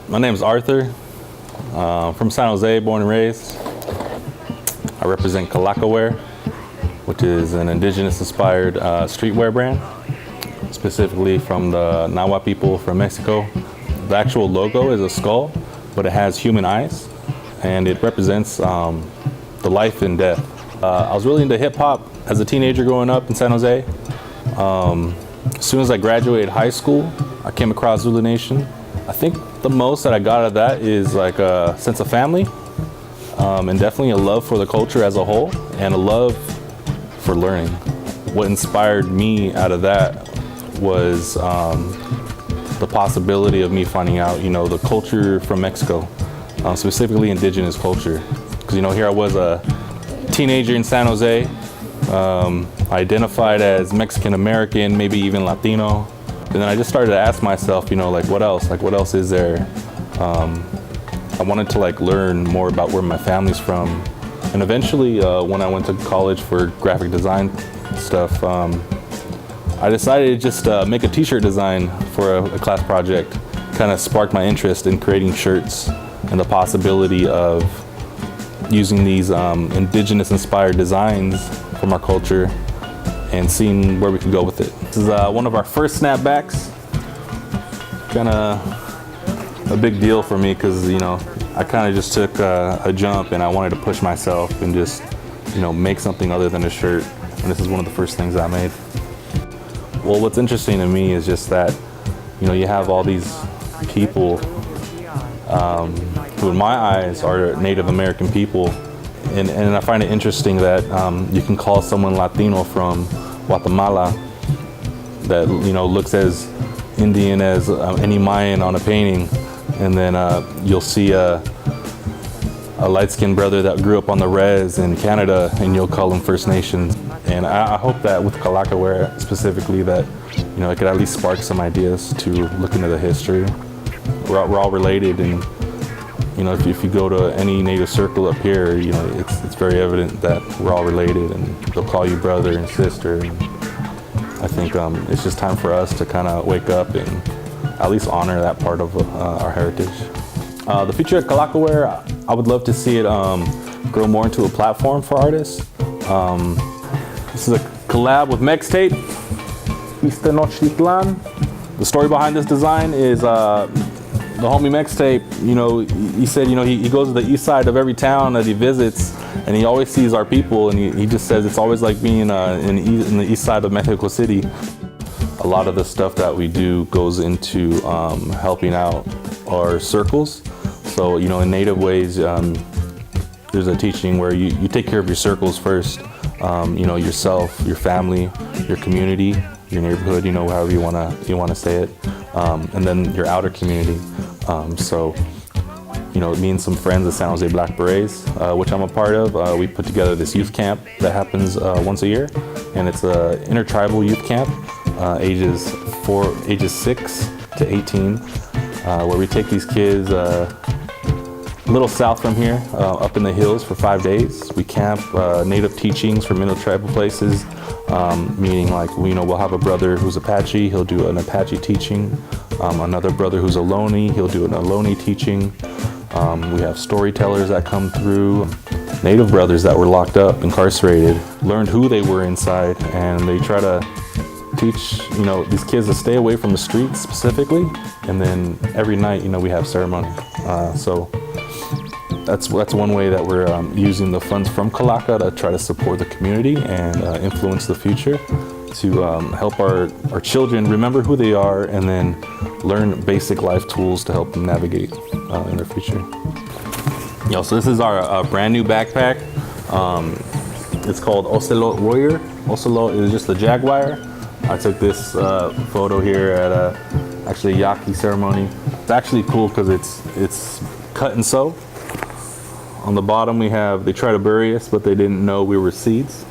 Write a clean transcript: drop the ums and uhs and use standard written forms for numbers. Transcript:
My name is Arthur. From San Jose, born and raised. I represent Calaka Wear, which is an indigenous inspired streetwear brand, specifically from the Nahua people from Mexico. The actual logo is a skull, but it has human eyes, and it represents the life and death. I was really into hip hop as a teenager growing up in San Jose. As soon as I graduated high school, I came across Zulu Nation. I think the most that I got out of that is like a sense of family, and definitely a love for the culture as a whole, and a love for learning. What inspired me out of that was the possibility of me finding out, the culture from Mexico, specifically indigenous culture. Because, here I was a teenager in San Jose, identified as Mexican American, maybe even Latino. And then I just started to ask myself, what else? What else is there? I wanted to learn more about where my family's from. And eventually, when I went to college for graphic design stuff, I decided to just make a t-shirt design for a class project. Kind of sparked my interest in creating shirts and the possibility of using these indigenous inspired designs from our culture and seeing where we could go with it. This is one of our first snapbacks. Kind of a big deal for me because, I kind of just took a jump and I wanted to push myself and just, make something other than a shirt. And this is one of the first things I made. Well, what's interesting to me is just that, you have all these people who in my eyes are Native American people. And I find it interesting that you can call someone Latino from Guatemala that looks as Indian as any Mayan on a painting, and then you'll see a light-skinned brother that grew up on the res in Canada, and you'll call him First Nations. And I hope that with Calaka Wear specifically, that it could at least spark some ideas to look into the history. We're all related, and if you go to any native circle up here, it's very evident that we're all related, and they'll call you brother and sister. And I think it's just time for us to kind of wake up and at least honor that part of our heritage. The future of Calaka Wear, I would love to see it grow more into a platform for artists. This is a collab with Mixtape, Tenochtitlan. The story behind this design is the homie Mixtape, he said, he goes to the east side of every town that he visits, and he always sees our people, and he just says it's always like being in the east side of Mexico City. A lot of the stuff that we do goes into helping out our circles. So, in Native ways, there's a teaching where you take care of your circles first, yourself, your family, your community, your neighborhood, however you want to say it, and then your outer community. So, me and some friends at San Jose Black Berets, which I'm a part of, we put together this youth camp that happens once a year, and it's an intertribal youth camp, ages 6 to 18, where we take these kids a little south from here, up in the hills for 5 days. We camp native teachings from intertribal places, meaning we'll have a brother who's Apache, he'll do an Apache teaching. Another brother who's Ohlone, he'll do an Ohlone teaching. We have storytellers that come through. Native brothers that were locked up, incarcerated, learned who they were inside, and they try to teach these kids to stay away from the streets specifically. And then every night we have ceremony. So that's one way that we're using the funds from Calaka to try to support the community and influence the future, to help our children remember who they are and then learn basic life tools to help them navigate in their future. So this is our brand new backpack. It's called Ocelot Warrior. Ocelot is just a jaguar. I took this photo here at actually a Yaqui ceremony. It's actually cool because it's cut and sew. On the bottom they try to bury us, but they didn't know we were seeds.